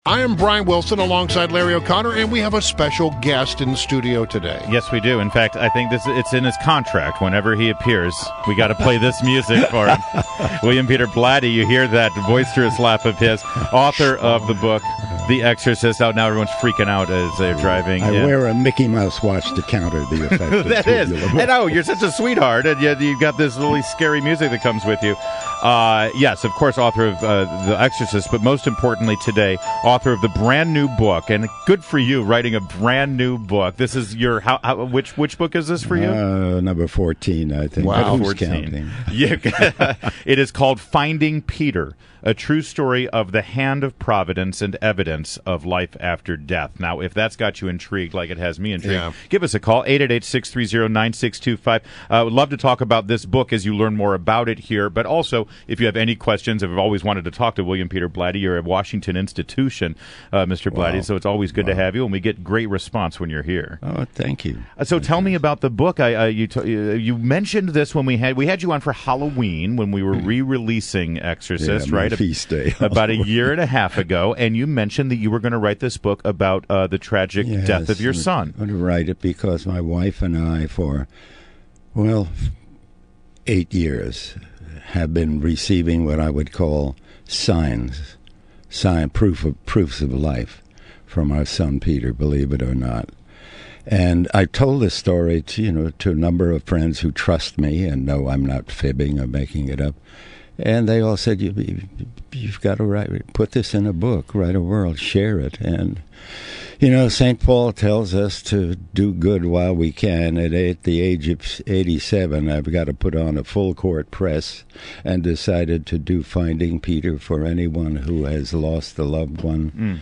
I am Brian Wilson alongside Larry O'Connor, and we have a special guest in the studio today. Yes, we do. In fact, I think it's in his contract. Whenever he appears, we got to play this music for him. William Peter Blatty, you hear that boisterous laugh of his, author of the book, The Exorcist. Out now, everyone's freaking out as they're driving. I wear a Mickey Mouse watch to counter the effect. That is. I know, you're such a sweetheart, and yet you've got this really scary music that comes with you. Yes, of course, author of The Exorcist, but most importantly today, author of the brand new book. And good for you, writing a brand new book. This is your which book is this for you? Number 14, I think. Wow, Who's 14. counting? Yeah. It is called Finding Peter, a true story of the hand of providence and evidence of life after death. Now, if that's got you intrigued like it has me intrigued, give us a call, 888-630-9625. I would love to talk about this book as you learn more about it here, but also if you have any questions, I've always wanted to talk to William Peter Blatty. You're a Washington institution, Mr. Blatty, so it's always good to have you, and we get great response when you're here. Oh, thank you. So tell me about the book. You mentioned this when we had you on for Halloween when we were re-releasing Exorcist, right? Feast day. About a year and a half ago, and you mentioned that you were going to write this book about the tragic death of your son. I'm going to write it because my wife and I, for, 8 years, have been receiving what I would call proofs of life from our son Peter, believe it or not. And I told this story to a number of friends who trust me and know I'm not fibbing or making it up. And they all said, you've got to put this in a book, write a world, share it. And, St. Paul tells us to do good while we can. At the age of 87, I've got to put on a full-court press and decided to do Finding Peter for anyone who has lost a loved one.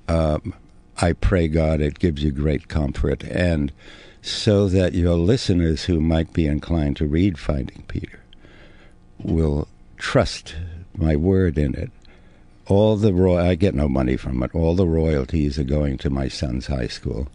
I pray, God, it gives you great comfort. And so that your listeners who might be inclined to read Finding Peter will trust my word in it. I get no money from it. All the royalties are going to my son's high school,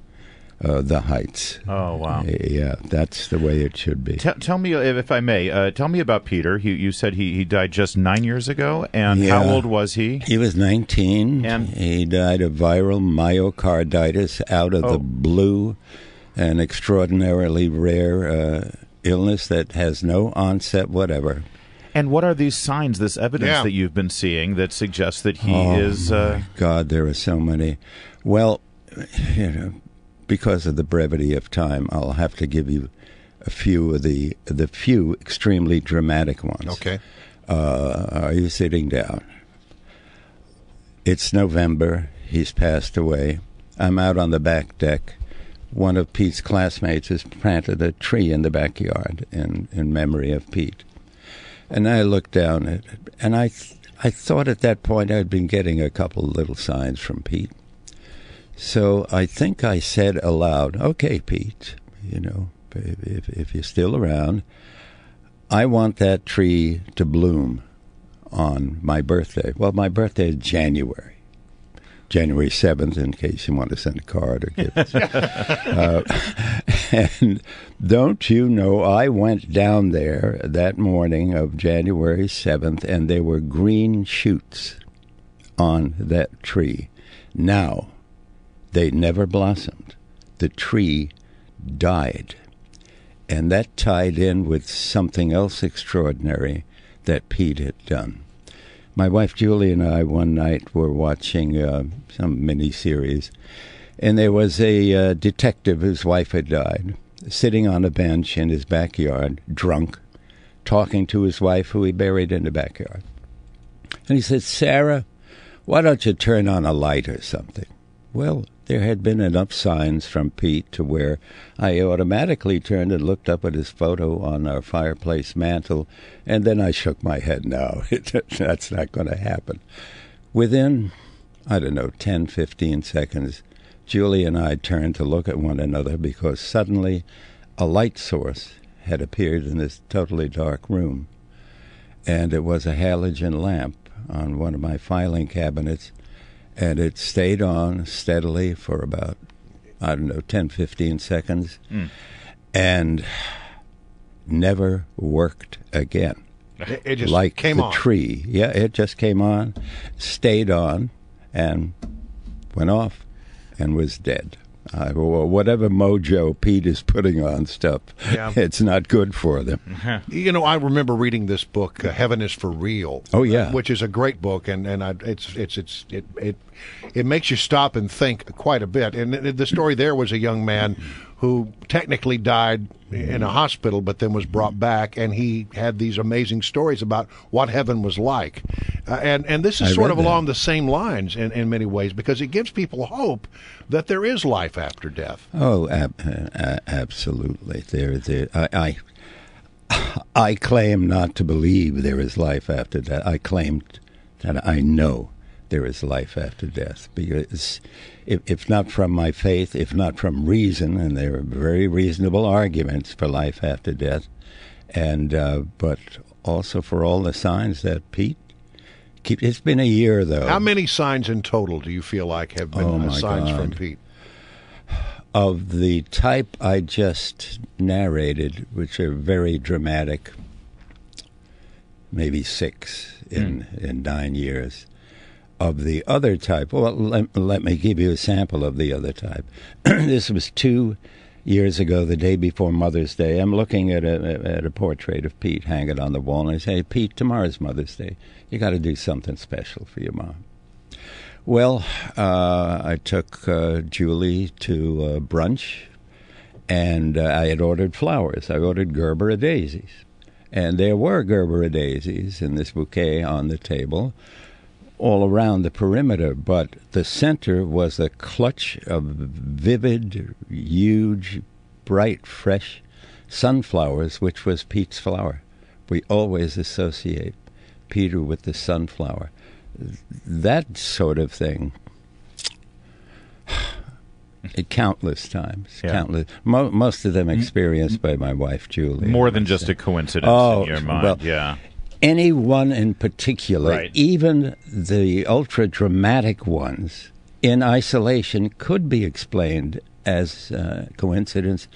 the Heights. Oh, wow. Yeah, that's the way it should be. Tell me, if I may, tell me about Peter. You said he died just 9 years ago, and how old was he? He was 19, and he died of viral myocarditis out of the blue, an extraordinarily rare illness that has no onset whatever. And what are these signs, this evidence that you've been seeing that suggests that he is... my God, there are so many. Well, because of the brevity of time, I'll have to give you a few of the few extremely dramatic ones. Okay. Are you sitting down? It's November. He's passed away. I'm out on the back deck. One of Pete's classmates has planted a tree in the backyard in memory of Pete. And I looked down at it, and I thought at that point I'd been getting a couple little signs from Pete. So I think I said aloud, okay, Pete, if you're still around, I want that tree to bloom on my birthday. Well, my birthday is January 7th, in case you want to send a card or gifts. And don't you know, I went down there that morning of January 7th, and there were green shoots on that tree. Now, they never blossomed. The tree died. And that tied in with something else extraordinary that Pete had done. My wife Julie and I one night were watching some mini-series, and there was a detective whose wife had died, sitting on a bench in his backyard, drunk, talking to his wife, who he buried in the backyard. And he said, Sarah, why don't you turn on a light or something? Well, there had been enough signs from Pete to where I automatically turned and looked up at his photo on our fireplace mantle, and then I shook my head, no, that's not going to happen. Within, 10, 15 seconds, Julie and I turned to look at one another because suddenly a light source had appeared in this totally dark room, and it was a halogen lamp on one of my filing cabinets. And it stayed on steadily for about, 10, 15 seconds, and never worked again. It just like came the on. Tree. Yeah, it just came on, stayed on, and went off and was dead. Whatever mojo Pete is putting on stuff, it's not good for them. I remember reading this book, Heaven is for Real. Oh yeah, which is a great book, and it makes you stop and think quite a bit. And the story there was a young man who technically died in a hospital, but then was brought back, and he had these amazing stories about what heaven was like. And this is sort of along the same lines in many ways, because it gives people hope that there is life after death. Oh, absolutely. I claim not to believe there is life after death. I claim that I know there is life after death, because if not from my faith, if not from reason, and there are very reasonable arguments for life after death, and but also for all the signs that Pete it's been a year, though. How many signs in total do you feel like have been signs from Pete? Of the type I just narrated, which are very dramatic, maybe 6 in 9 years. Of the other type, well, let me give you a sample of the other type. This was 2 years ago, the day before Mother's Day. I'm looking at a portrait of Pete hanging on the wall, and I say, Pete, tomorrow's Mother's Day. You got to do something special for your mom. Well, I took Julie to brunch, and I had ordered flowers. I ordered Gerbera daisies, and there were Gerbera daisies in this bouquet on the table all around the perimeter, but the center was a clutch of vivid, huge, bright, fresh sunflowers, which was Pete's flower. We always associate Peter with the sunflower. That sort of thing, countless times, countless. Most of them experienced by my wife, Julie. More than just a coincidence in your mind, well, any one in particular, even the ultra-dramatic ones, in isolation could be explained as coincidence,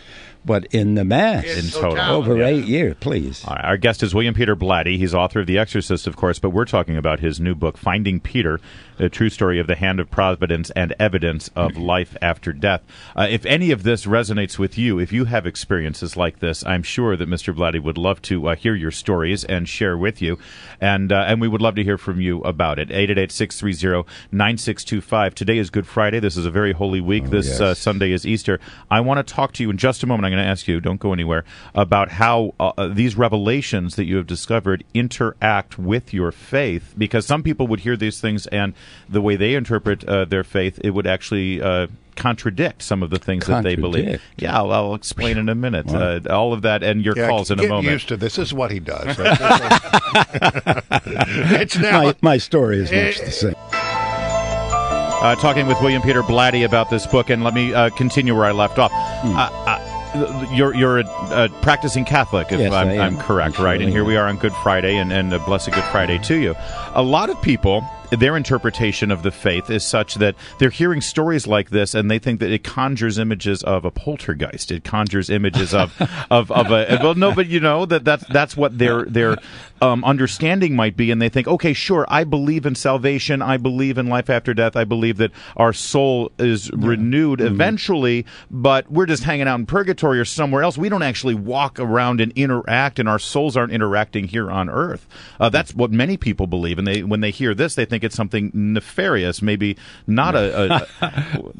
but in the mass, in total, over 8 years, please. Our guest is William Peter Blatty. He's author of The Exorcist, of course, but we're talking about his new book, Finding Peter, a true story of the hand of providence and evidence of life after death. If any of this resonates with you, if you have experiences like this, I'm sure that Mr. Blatty would love to hear your stories and share with you, and we would love to hear from you about it. 888-630-9625. Today is Good Friday. This is a very holy week. Sunday is Easter. I want to talk to you in just a moment. I'm going to ask you, don't go anywhere, about how these revelations that you have discovered interact with your faith, because some people would hear these things and the way they interpret their faith, it would actually contradict some of the things that they believe. Yeah, I'll explain in a minute. All of that and your calls in a moment. Get used to this. This is what he does. It's now. My story is much the same. Talking with William Peter Blatty about this book, and let me continue where I left off. You're a practicing Catholic, if I'm correct, right? And here we are on Good Friday, and a blessed Good Friday to you. A lot of people, their interpretation of the faith is such that they're hearing stories like this, and they think that it conjures images of a poltergeist. It conjures images of a well, no, but you know that's what their understanding might be, and they think, okay, sure, I believe in salvation, I believe in life after death, I believe that our soul is renewed eventually, but we're just hanging out in purgatory or somewhere else. We don't actually walk around and interact, and our souls aren't interacting here on earth. That's what many people believe, and when they hear this, they think it's something nefarious, maybe not a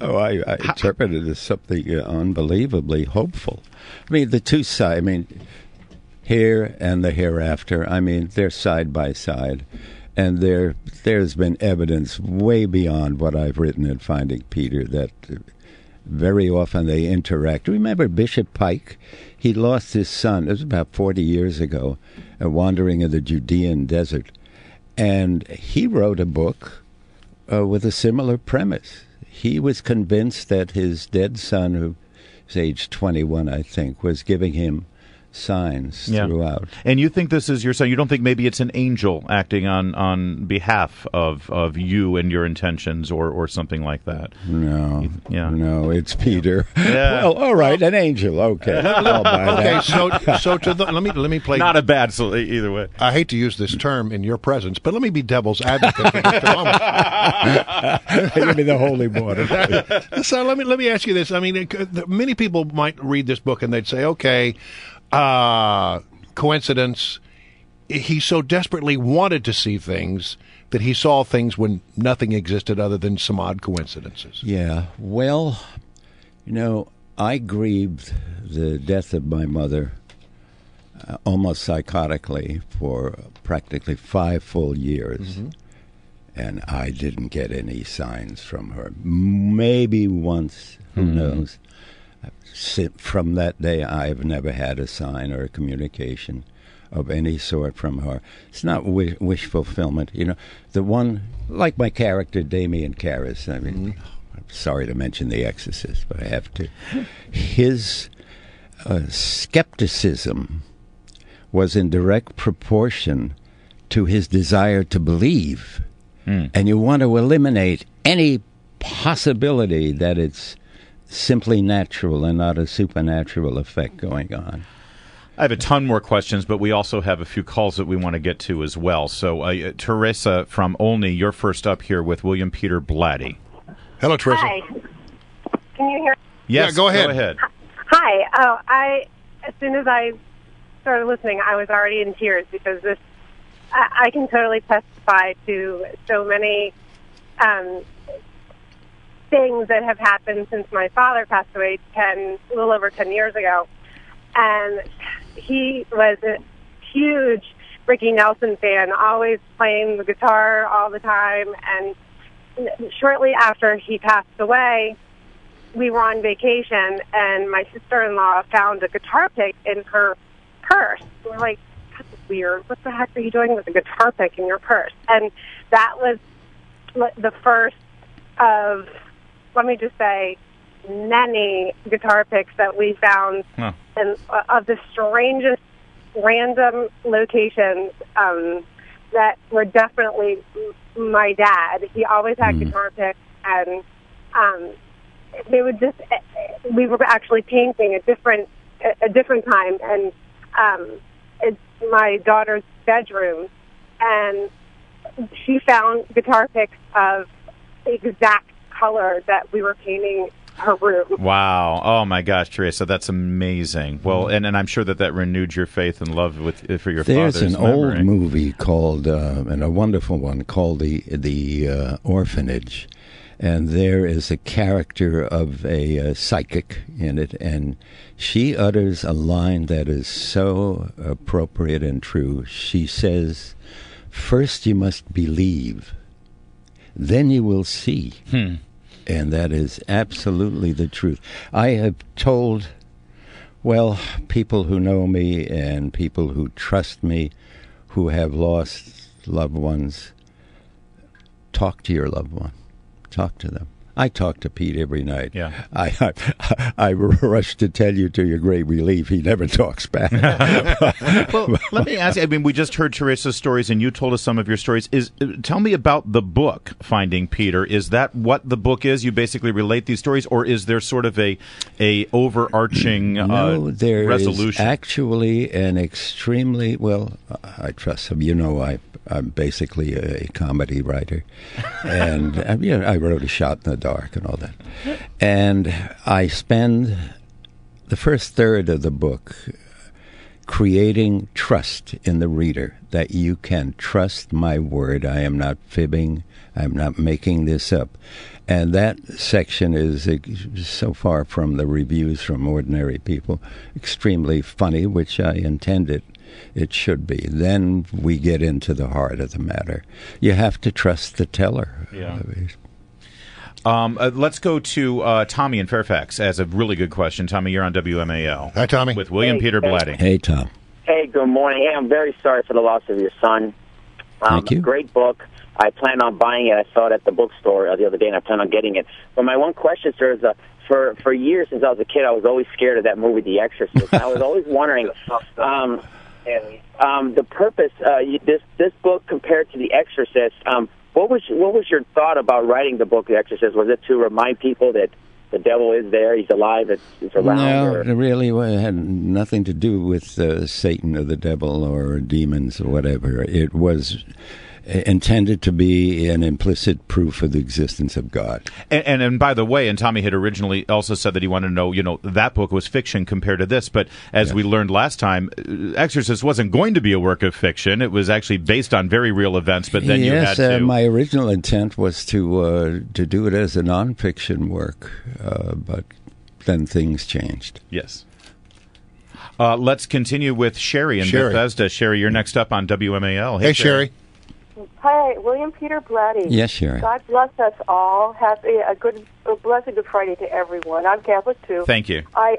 I interpret it as something unbelievably hopeful. I mean, the two sides, here and the hereafter, they're side by side, and there's been evidence way beyond what I've written in Finding Peter that very often they interact. Remember Bishop Pike? He lost his son, it was about 40 years ago, wandering in the Judean desert. And he wrote a book with a similar premise. He was convinced that his dead son, who was age 21, I think, was giving him signs throughout. And you think this is your son? You don't think maybe it's an angel acting on behalf of you and your intentions or something like that? No. No, it's Peter. Yeah. Well, all right, an angel. Okay. I'll buy that. Okay, so let me play. Not a bad either way. I hate to use this term in your presence, but let me be devil's advocate for just a moment. Give me the holy water. So let me ask you this. I mean, many people might read this book and they'd say, okay, coincidence. He so desperately wanted to see things that he saw things when nothing existed other than some odd coincidences. Yeah. Well, I grieved the death of my mother almost psychotically for practically 5 full years. Mm-hmm. And I didn't get any signs from her. Maybe once, who knows. From that day, I've never had a sign or a communication of any sort from her. It's not wish fulfillment. The one, like my character, Damien Karras, I mean, I'm sorry to mention The Exorcist, but I have to. His skepticism was in direct proportion to his desire to believe. And you want to eliminate any possibility that it's simply natural and not a supernatural effect going on. I have a ton more questions, but we also have a few calls that we want to get to as well. So, Teresa from Olney, you're first up here with William Peter Blatty. Hello, Teresa. Hi. Can you hear me? Yes, yeah, go ahead. Hi. Oh, as soon as I started listening, I was already in tears because I can totally testify to so many things that have happened since my father passed away a little over 10 years ago. And he was a huge Ricky Nelson fan, always playing the guitar all the time. And shortly after he passed away, we were on vacation, and my sister-in-law found a guitar pick in her purse. We're like, that's weird. What the heck are you doing with a guitar pick in your purse? And that was the first of, let me just say, many guitar picks that we found and of the strangest random locations that were definitely my dad. He always had guitar picks, and they would just, we were actually painting a different time, and it's my daughter's bedroom, and she found guitar picks of the exact color that we were painting her room. Wow. Oh, my gosh, Teresa, that's amazing. Well, and I'm sure that renewed your faith and love for your father's memory. There's an old movie called, and a wonderful one, called The Orphanage. And there is a character of a psychic in it, and she utters a line that is so appropriate and true. She says, "First you must believe, then you will see." And that is absolutely the truth. I have told, people who know me and people who trust me, who have lost loved ones, talk to your loved one. Talk to them. I talk to Pete every night. Yeah. I rush to tell you, to your great relief, he never talks back. Well, let me ask you, I mean, we just heard Teresa's stories, and you told us some of your stories. Tell me about the book, Finding Peter. Is that what the book is? You basically relate these stories, or is there sort of a overarching No, there resolution? is actually an extremely, I trust him. I'm basically a comedy writer, and I wrote A Shot in the Dark and all that. And I spend the first third of the book creating trust in the reader, that you can trust my word. I am not fibbing. I'm not making this up. And that section is, so far from the reviews from ordinary people, extremely funny, which I intended it should be. Then we get into the heart of the matter. You have to trust the teller. Yeah. Let's go to Tommy in Fairfax as a really good question. Tommy, you're on WMAL. Hi, Tommy. With William Peter Blatty. Hey, Tom. Hey, good morning. Hey, I'm very sorry for the loss of your son. Thank you. Great book. I plan on buying it. I saw it at the bookstore the other day, and I plan on getting it. But my one question, sir, is for years since I was a kid, I was always scared of that movie, The Exorcist. I was always wondering the purpose. This book compared to The Exorcist. What was your thought about writing the book, The Exorcist? Was it to remind people that the devil is there, he's alive, it's around? No, it really had nothing to do with Satan or the devil or demons or whatever. It was intended to be an implicit proof of the existence of God. And by the way, and Tommy had originally also said that he wanted to know, that book was fiction compared to this, but as we learned last time, Exorcist wasn't going to be a work of fiction. It was actually based on very real events, but then you had to... my original intent was to do it as a nonfiction work, but then things changed. Yes. Let's continue with Sherry in Bethesda. Sherry, you're next up on WMAL. Hey, Sherry. Hi, William Peter Blatty. Yes, Sherry. God bless us all. Have a blessed Good Friday to everyone. I'm Catholic too. Thank you. I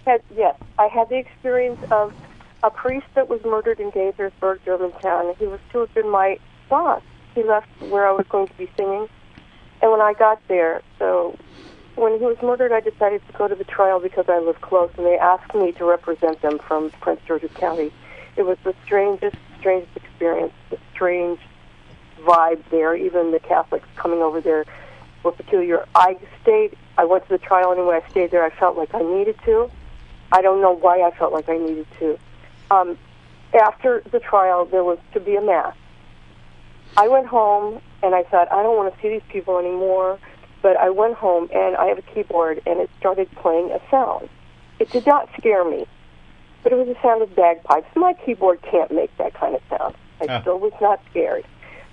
had the experience of a priest that was murdered in Gaithersburg, Germantown. He was to have been my boss. He left where I was going to be singing, and when I got there, so when he was murdered, I decided to go to the trial because I live close, and they asked me to represent them from Prince George's County. It was the strangest experience, the strange vibe there. Even the Catholics coming over there were peculiar. I went to the trial anyway. I stayed there. I felt like I needed to. I don't know why I felt like I needed to. After the trial, there was to be a mass. I went home, and I thought, I don't want to see these people anymore. But I went home, and I have a keyboard, and it started playing a sound. It did not scare me, but it was the sound of bagpipes. My keyboard can't make that kind of sound. I still was not scared.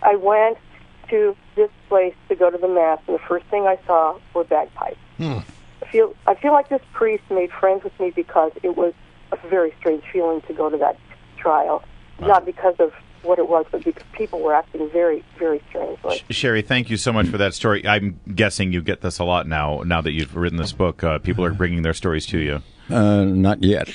I went to this place to go to the mass, and the first thing I saw were bagpipes. I feel like this priest made friends with me because it was a very strange feeling to go to that trial, not because of what it was, but because people were acting very, very strangely. Sherry, thank you so much for that story. I'm guessing you get this a lot now that you've written this book. People are bringing their stories to you. Not yet.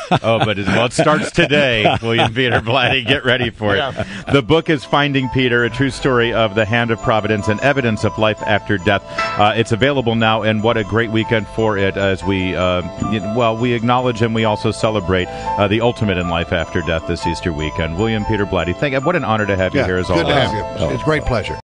But it starts today. William Peter Blatty, get ready for it. The book is Finding Peter, a true story of the hand of providence and evidence of life after death. It's available now, and what a great weekend for it as we acknowledge and we also celebrate the ultimate in life after death this Easter weekend. William Peter Blatty, what an honor to have you here as always. Good to have you. It's a great pleasure.